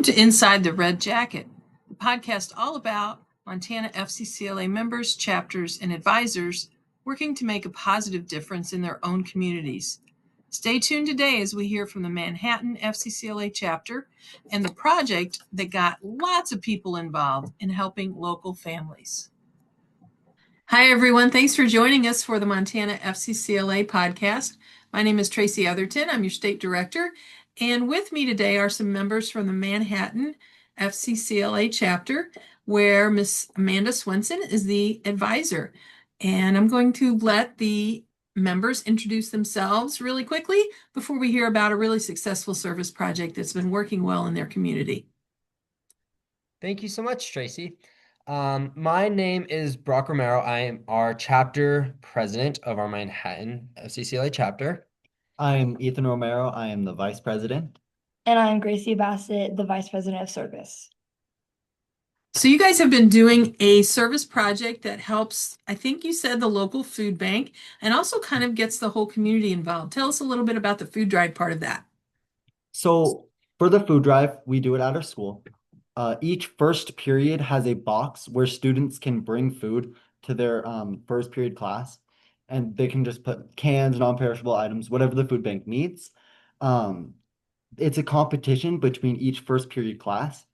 to Inside the Red Jacket, the podcast all about Montana FCCLA members, chapters, and advisors working to make a positive difference in their own communities. Stay tuned today as we hear from the Manhattan FCCLA chapter and the project that got lots of people involved in helping local families. Hi, everyone. Thanks for joining us for the Montana FCCLA podcast. My name is Tracy Otherton. I'm your state director. And with me today are some members from the Manhattan FCCLA chapter, where Miss Amanda Swenson is the advisor. And I'm going to let the members introduce themselves really quickly before we hear about a really successful service project that's been working well in their community. Thank you so much, Tracy. My name is Brock Romero. I am our chapter president of our Manhattan FCCLA chapter. I'm Ethan Romero. I am the vice president. And I'm Gracie Bassett, the vice president of service. So you guys have been doing a service project that helps, I think you said, the local food bank, and also kind of gets the whole community involved. Tell us a little bit about the food drive part of that. So for the food drive, we do it at our school. Each first period has a box where students can bring food to their first period class, and they can just put cans, non-perishable items, whatever the food bank needs. It's a competition between each first period class.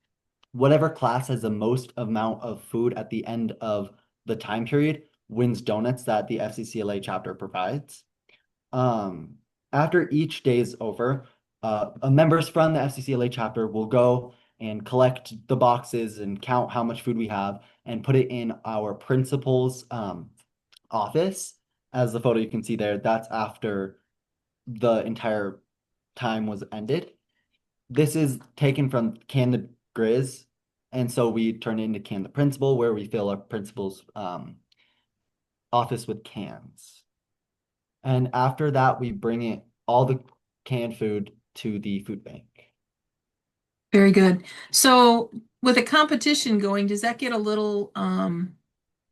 Whatever class has the most amount of food at the end of the time period wins donuts that the FCCLA chapter provides. After each day is over, members from the FCCLA chapter will go and collect the boxes and count how much food we have and put it in our principal's office. As the photo you can see there, that's after the entire time was ended. This is taken from Can the Grizz, and so we turn it into Can the Principal, where we fill our principal's office with cans. And after that, we bring all the canned food to the food bank. Very good. So with a competition going, does that get a little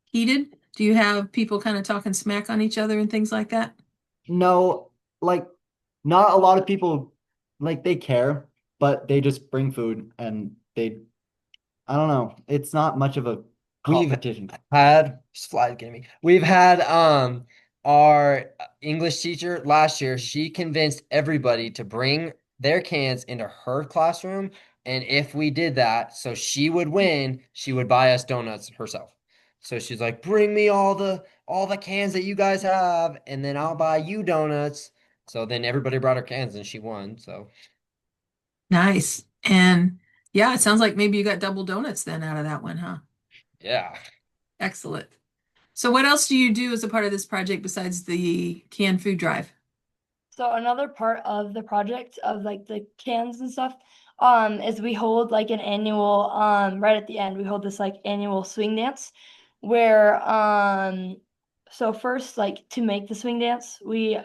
heated? Do you have people kind of talking smack on each other and things like that? No, not a lot of people, they care, but they just bring food and I don't know. It's not much of a competition. We've had our English teacher last year. She convinced everybody to bring their cans into her classroom, and if we did that, so she would win, she would buy us donuts herself. So she's like, bring me all the cans that you guys have, and then I'll buy you donuts. So then everybody brought her cans and she won. So Nice. And yeah, it sounds like maybe you got double donuts then out of that one, huh? yeah. Excellent. So what else do you do as a part of this project besides the canned food drive? So another part of the project of the cans and stuff is we hold an annual right at the end we hold this annual swing dance where so first to make the swing dance we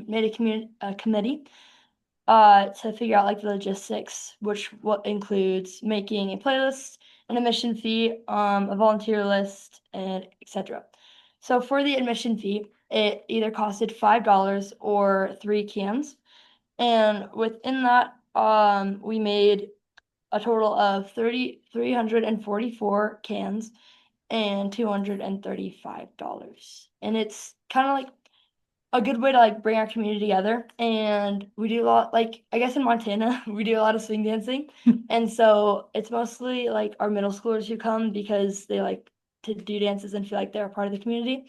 made a committee to figure out the logistics, which includes making a playlist, an admission fee, a volunteer list, and etc. So for the admission fee, it either costed $5 or 3 cans, and within that, we made a total of 344 cans and $235, and it's kind of a good way to bring our community together. And we do a lot, I guess in Montana we do a lot of swing dancing, and so it's mostly our middle schoolers who come because they like to do dances and feel like they're a part of the community,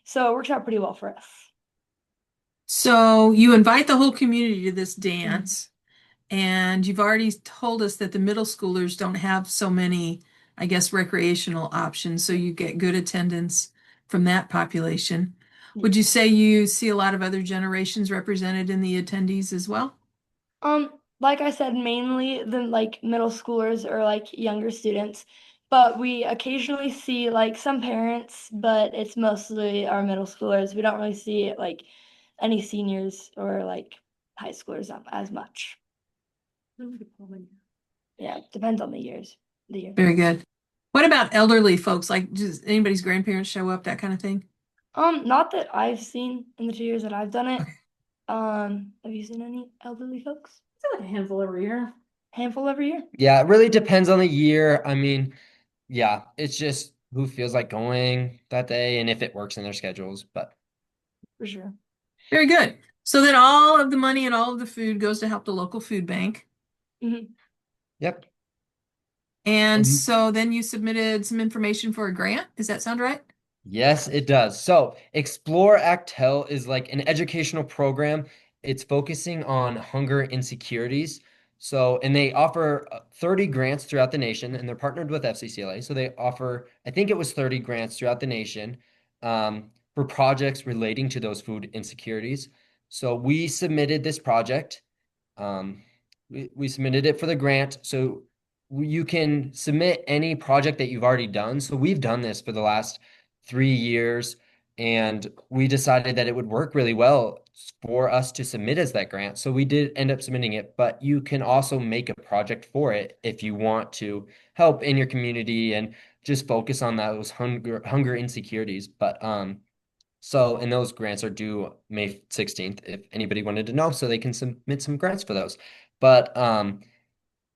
so it works out pretty well for us. So you invite the whole community to this dance, and you've already told us that the middle schoolers don't have so many, I guess, recreational options, so you get good attendance from that population. Would you say you see a lot of other generations represented in the attendees as well? Like I said, mainly the middle schoolers or younger students, but we occasionally see some parents, but it's mostly our middle schoolers. We don't really see any seniors or high schoolers as much. Yeah, depends on the years. Very good. What about elderly folks? Does anybody's grandparents show up, that kind of thing? Not that I've seen in the 2 years that I've done it. Have you seen any elderly folks? A handful every year. handful every year. Yeah, it really depends on the year. I mean, yeah, it's just who feels like going that day and if it works in their schedules. But For sure. Very good. So then all of the money and all of the food goes to help the local food bank. Mhm. yep. And And so then you submitted some information for a grant. Does that sound right? yes, it does. So, Explore Act Tell is like an educational program. It's focusing on hunger insecurities. So, and they offer 30 grants throughout the nation, and they're partnered with FCCLA. So, they offer, I think it was 30 grants throughout the nation for projects relating to those food insecurities. So, we submitted this project. Um, we submitted it for the grant. So, you can submit any project that you've already done. So, we've done this for the last 3 years, and we decided that it would work really well for us to submit as that grant. So we did end up submitting it, but you can also make a project for it if you want to help in your community and just focus on those hunger insecurities. But so and those grants are due May 16th if anybody wanted to know, so they can submit some grants for those. But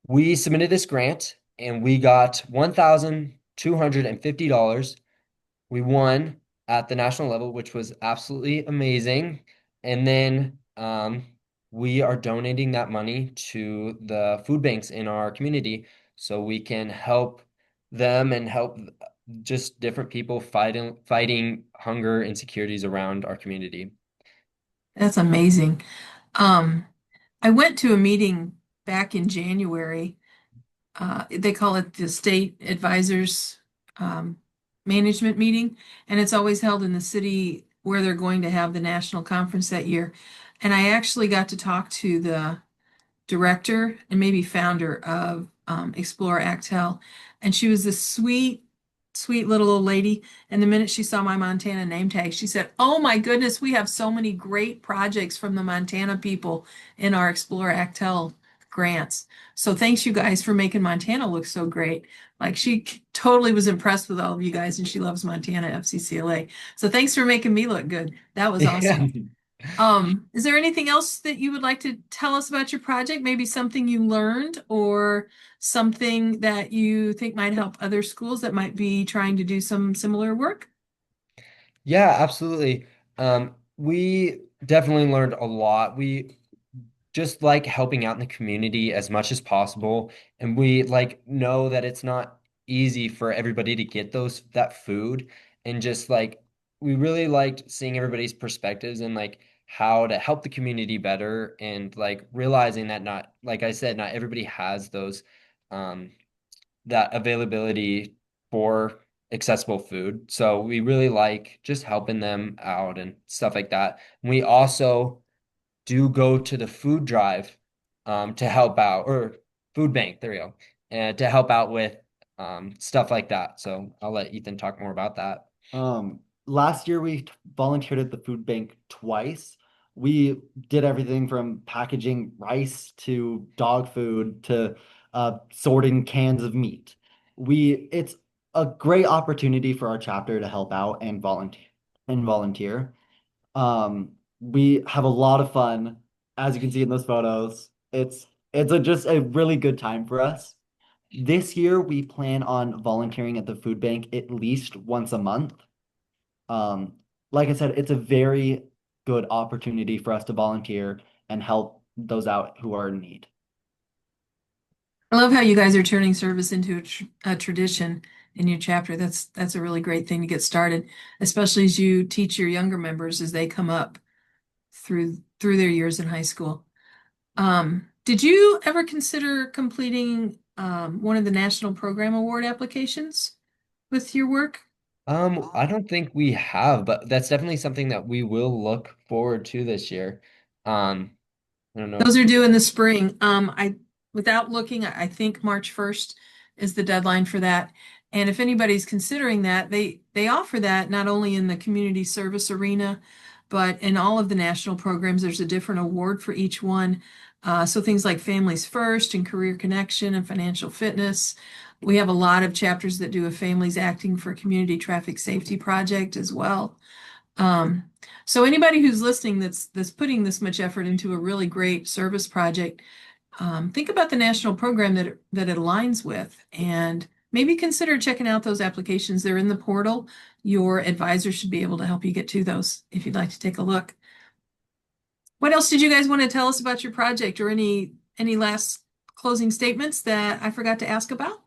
we submitted this grant and we got $1,250. We won at the national level, which was absolutely amazing. And then we are donating that money to the food banks in our community so we can help them and help just different people fighting hunger insecurities around our community. That's amazing. Um, I went to a meeting back in January. They call it the State Advisors um, Management Meeting, and it's always held in the city where they're going to have the national conference that year. And I actually got to talk to the director and maybe founder of Explore Actel. And she was this sweet, sweet little old lady. And the minute she saw my Montana name tag, she said, "Oh my goodness, we have so many great projects from the Montana people in our Explore Actel grants. So thanks you guys for making Montana look so great." Like she totally was impressed with all of you guys and she loves Montana FCCLA. So thanks for making me look good. That was Yeah. awesome. Is there anything else that you would like to tell us about your project? Maybe something you learned or something that you think might help other schools that might be trying to do some similar work? Yeah, absolutely. We definitely learned a lot. We just like helping out in the community as much as possible. And we like know that it's not easy for everybody to get that food. And just like we really liked seeing everybody's perspectives and like how to help the community better and like realizing that not, like I said, not everybody has those um that availability for accessible food. So we really like just helping them out and stuff like that. We also do go to the food drive to help out, or food bank, there we go, and to help out with stuff like that. So I'll let Ethan talk more about that. Last year we volunteered at the food bank twice. We did everything from packaging rice to dog food to sorting cans of meat. It's a great opportunity for our chapter to help out and volunteer. We have a lot of fun, as you can see in those photos. Just a really good time for us. This year we plan on volunteering at the food bank at least once a month. Um, like I said, it's a very good opportunity for us to volunteer and help those out who are in need. I love how you guys are turning service into a tradition in your chapter. That's a really great thing to get started, especially as you teach your younger members as they come up through their years in high school. Did you ever consider completing one of the National Program Award applications with your work? I don't think we have, but that's definitely something that we will look forward to this year. I don't know. Those are due in the spring. Without looking, I think March 1st is the deadline for that. And if anybody's considering that, they offer that not only in the community service arena, but in all of the national programs, there's a different award for each one. So things like Families First and Career Connection and Financial Fitness. We have a lot of chapters that do a Families Acting for Community Traffic Safety project as well. Um, so anybody who's listening that's putting this much effort into a really great service project, think about the national program that it aligns with, and maybe consider checking out those applications. They're in the portal. Your advisor should be able to help you get to those if you'd like to take a look. What else did you guys want to tell us about your project, or any last closing statements that I forgot to ask about?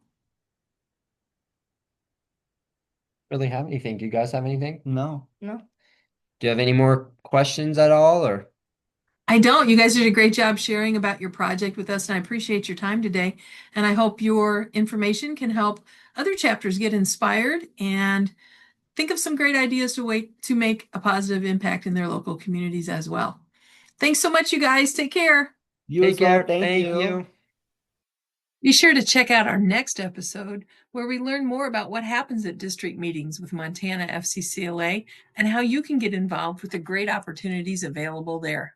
Really have anything? Do you guys have anything? No. No. Do you have any more questions at all, or? I don't. You guys did a great job sharing about your project with us, and I appreciate your time today. And I hope your information can help other chapters get inspired and think of some great ideas to make a positive impact in their local communities as well. Thanks so much, you guys. Take care. You Take as well. care. Thank you. Be sure to check out our next episode where we learn more about what happens at district meetings with Montana FCCLA and how you can get involved with the great opportunities available there.